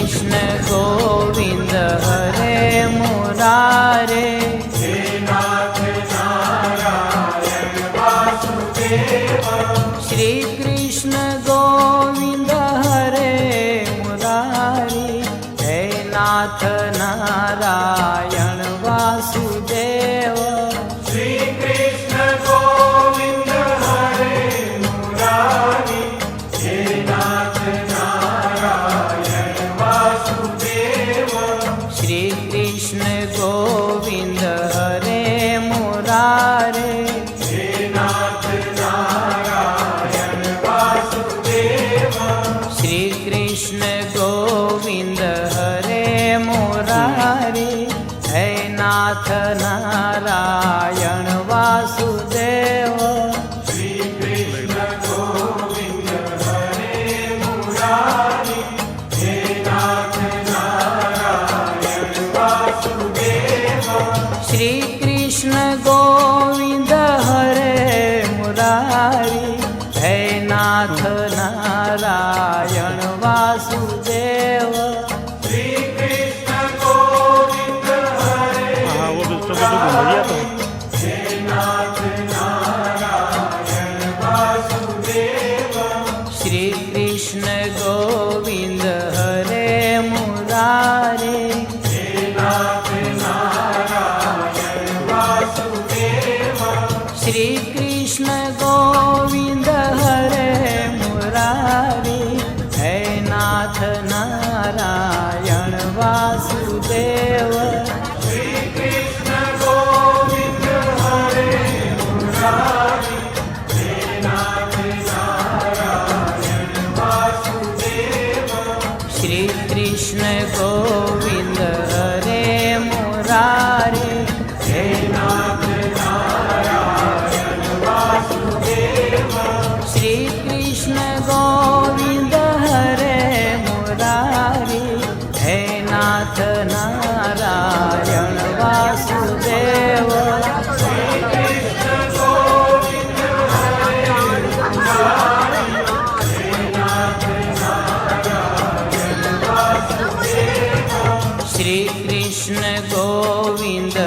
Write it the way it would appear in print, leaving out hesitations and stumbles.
कृष्ण गोविंद हरे मुरारे, हे नाथ नारायण वासुदेव। श्री कृष्ण गोविंद हरे मुरारी, हे नाथ नारायण वासुदेव। श्री कृष्ण गोविंद हरे मुरारी, हे नाथ नारायण वासुदेव। श्री कृष्ण गोविंद हरे मुरारे, हे नाथ नारायण वासुदेव। श्री कृष्ण गोविंद हरे मुरारी, हे नाथ नारायण वासुदेव। श्री कृष्ण गोविंद हरे मुरारी, हे नाथ नारायण वासुदेव। श्री कृष्ण गोविंद हरे मुरारी, हे नाथ नारायण वासुदेव। श्री कृष्ण गोविंद हरे मुरारी, हे नाथ नारायण वासुदेव। श्री कृष्ण गोविंद हरे मुरारे, हे नाथ नारायण वासुदेव। श्री कृष्ण गोविंद हरे मुरारी, हे नाथ नारायण वासुदेव। श्री कृष्ण गोविंद हरे मुरारी, हे नाथ नारायण वासुदेव। श्री कृष्ण गोविंद हरे मुरारे, हे नाथ नारायण वासुदेव। श्री कृष्ण गोविंद हरे मुरारी, हे नाथ नारायण वासुदेव। श्री कृष्ण गोविंद हरे मुरारी, हे नाथ नारायण वासुदेव। श्री कृष्ण गोविंद